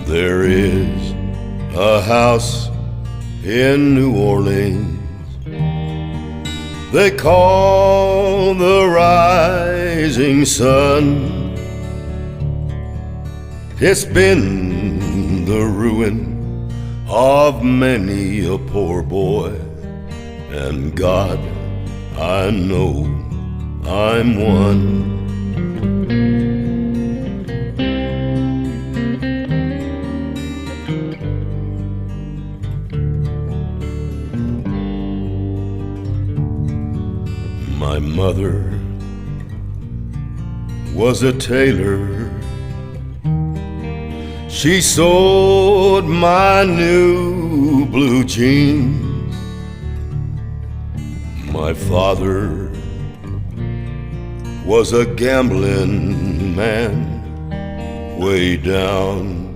There is a house in New Orleans they call the Rising Sun. It's been the ruin of many a poor boy, and God, I know I'm one. My mother was a tailor. She sewed my new blue jeans. My father was a gambling man way down